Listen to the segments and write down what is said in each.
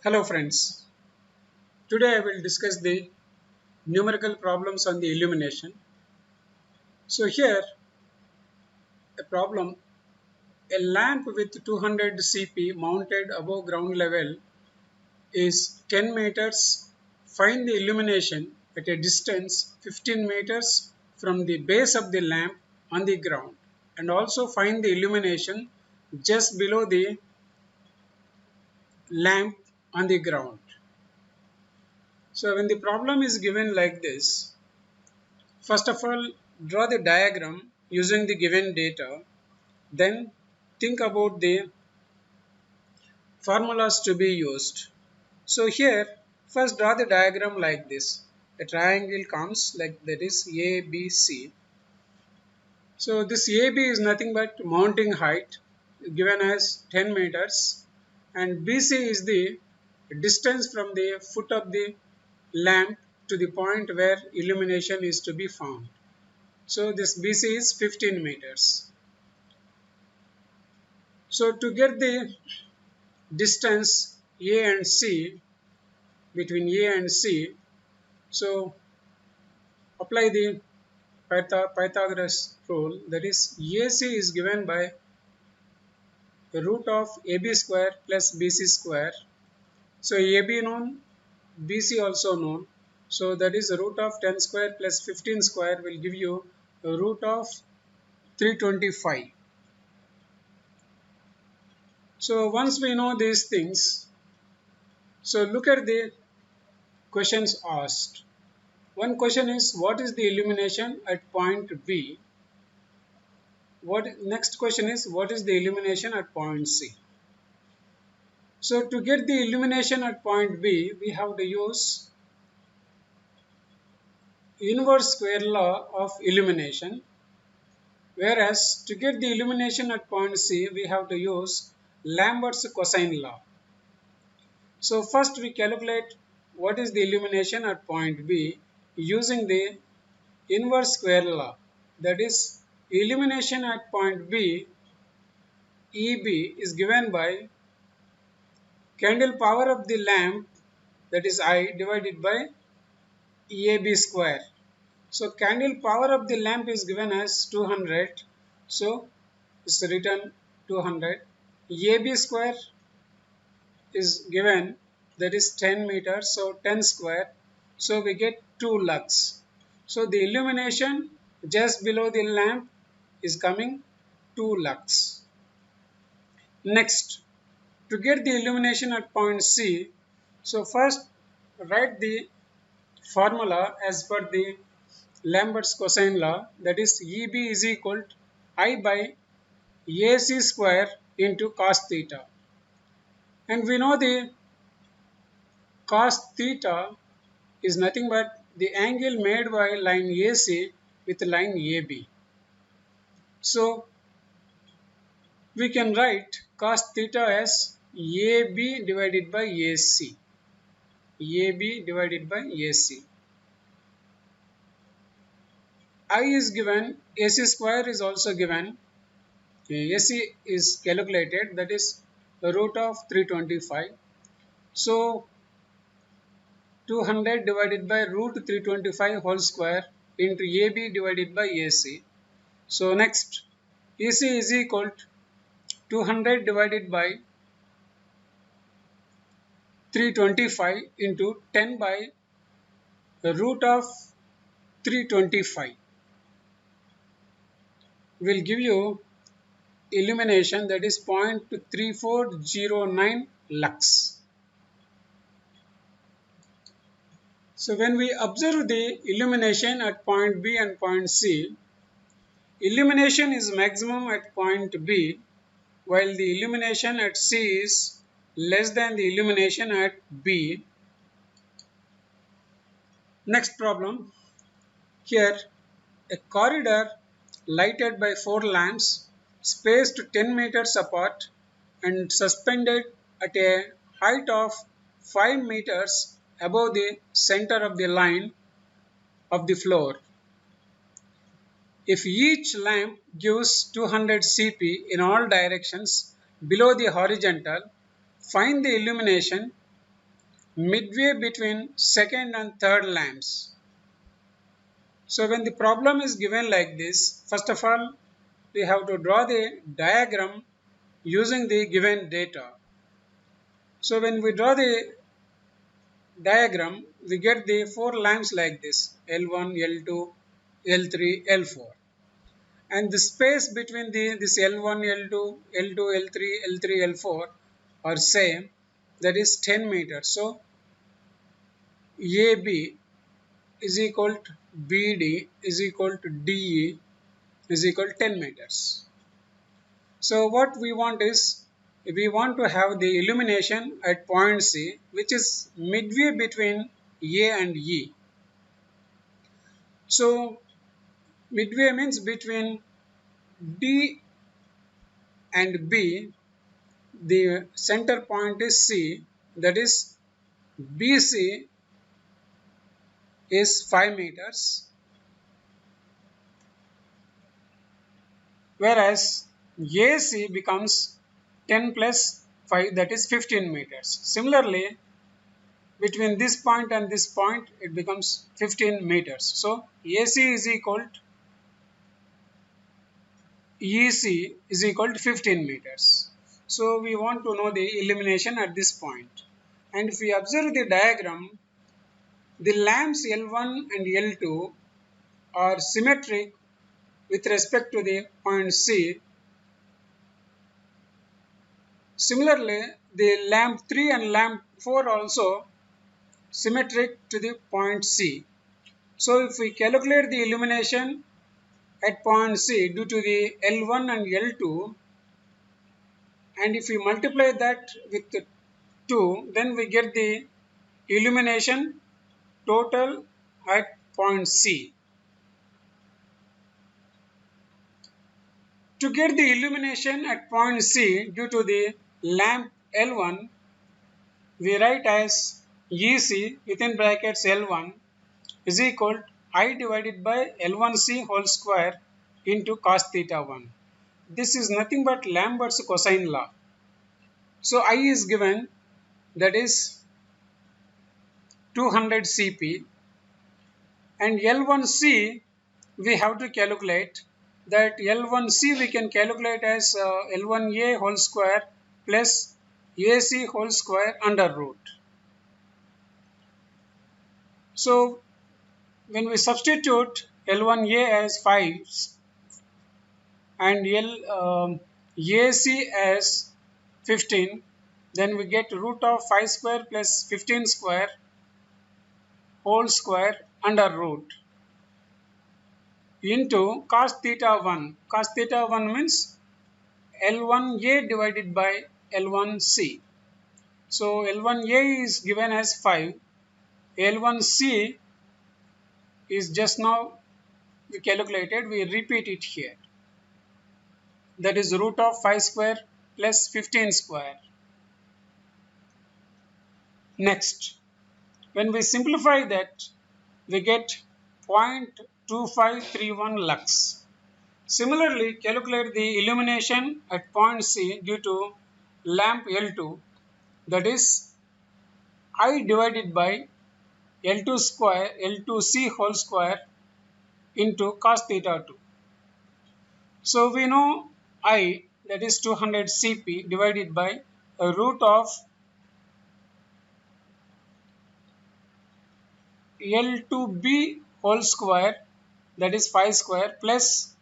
Hello friends, today I will discuss the numerical problems on the illumination. So here a problem, a lamp with 200 cp mounted above ground level is 10 meters. Find the illumination at a distance 15 meters from the base of the lamp on the ground, and also find the illumination just below the lamp on the ground. So when the problem is given like this, first of all, draw the diagram using the given data. Then think about the formulas to be used. So here, first draw the diagram like this. A triangle comes like that is ABC. So this AB is nothing but mounting height given as 10 meters, and BC is the distance from the foot of the lamp to the point where illumination is to be found. So this BC is 15 meters. So to get the distance A and C, between A and C, so apply the Pythagoras rule, that is AC is given by the root of AB square plus BC square. So AB known, BC also known. So that is the root of 10 square plus 15 square will give you a root of 325. So once we know these things, so look at the questions asked. One question is, what is the illumination at point B? Next question is, what is the illumination at point C? So to get the illumination at point B, we have to use inverse square law of illumination, whereas to get the illumination at point C, we have to use Lambert's cosine law. So first we calculate what is the illumination at point B using the inverse square law. That is, illumination at point B, EB, is given by candle power of the lamp, that is I, divided by EAB square. So candle power of the lamp is given as 200. So it's written 200. EAB square is given, that is 10 meters. So 10 square. So we get 2 lux. So the illumination just below the lamp is coming 2 lux. Next, to get the illumination at point C, so first write the formula as per the Lambert's cosine law, that is EB is equal to I by AC square into cos theta. And we know the cos theta is nothing but the angle made by line AC with line AB. So we can write cos theta as AB divided by AC. AB divided by AC. I is given, AC square is also given. AC is calculated, that is the root of 325. So 200 divided by root 325 whole square into AB divided by AC. So next, AC is equal to 200 divided by 325 into 10 by the root of 325 will give you illumination, that is 0.3409 lux. So when we observe the illumination at point B and point C, illumination is maximum at point B, while the illumination at C is less than the illumination at B. Next problem. Here, a corridor lighted by 4 lamps spaced 10 meters apart and suspended at a height of 5 meters above the center of the line of the floor. If each lamp gives 200 cp in all directions below the horizontal, find the illumination midway between second and third lamps. So when the problem is given like this, first of all, we have to draw the diagram using the given data. So when we draw the diagram, we get the four lamps like this: L1, L2, L3, L4. And the space between this L1, L2, L2, L3, L3, L4 are same, that is 10 meters. So AB is equal to BD is equal to DE is equal to 10 meters. So what we want is, we want to have the illumination at point C, which is midway between A and E. So midway means between D and B, the center point is C, that is BC is 5 meters, whereas AC becomes 10 plus 5, that is 15 meters. Similarly, between this point and this point, it becomes 15 meters. So AC is equal to EC is equal to 15 meters. So we want to know the illumination at this point. And if we observe the diagram, the lamps L1 and L2 are symmetric with respect to the point C. Similarly, the lamp 3 and lamp 4 also symmetric to the point C. So if we calculate the illumination at point C due to the L1 and L2, and if we multiply that with 2, then we get the illumination total at point C. To get the illumination at point C due to the lamp L1, we write as EC within brackets L1 is equal to I divided by L1C whole square into cos theta 1. This is nothing but Lambert's cosine law. So I is given, that is 200 Cp, and L1C we have to calculate. That L1C we can calculate as L1A whole square plus AC whole square under root. So when we substitute L1A as 5 and AC as 15, then we get root of 5 square plus 15 square whole square under root into cos theta 1. Cos theta 1 means L1A divided by L1C. So L1A is given as 5. L1C is just now we calculated, we repeat it here. That is root of 5 square plus 15 square. Next, when we simplify that, we get 0.2531 lux. Similarly, calculate the illumination at point C due to lamp L2, that is I divided by L2 square, L2C whole square into cos theta 2. So we know I, that is 200 Cp divided by a root of L2B whole square, that is 5 square, plus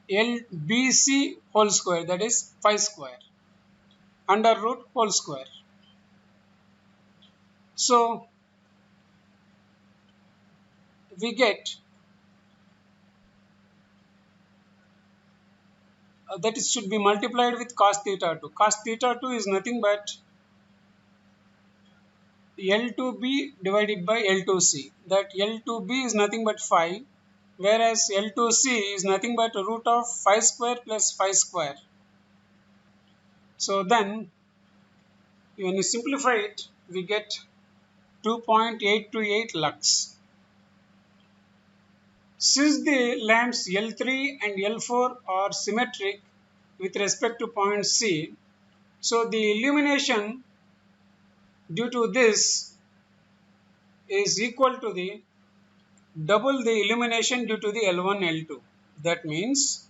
LBC whole square, that is 5 square, under root whole square. So we get that it should be multiplied with cos theta 2. Cos theta 2 is nothing but L2B divided by L2C. That L2B is nothing but 5, whereas L2C is nothing but root of 5 square plus 5 square. So then when you simplify it, we get 2.828 lux. Since the lamps L3 and L4 are symmetric with respect to point C, so the illumination due to this is equal to the double the illumination due to the L1 L2. That means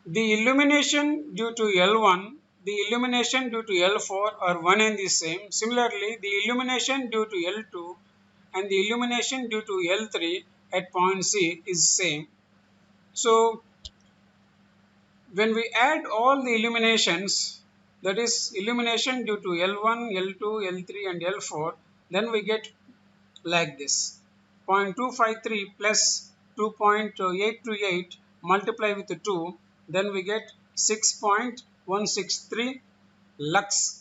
the illumination due to L1, the illumination due to L4 are one and the same. Similarly, the illumination due to L2 and the illumination due to L3 at point C is same. So when we add all the illuminations, that is illumination due to L1, L2, L3 and L4, then we get like this. 0.253 plus 2.828 multiply with 2, then we get 6.163 lux.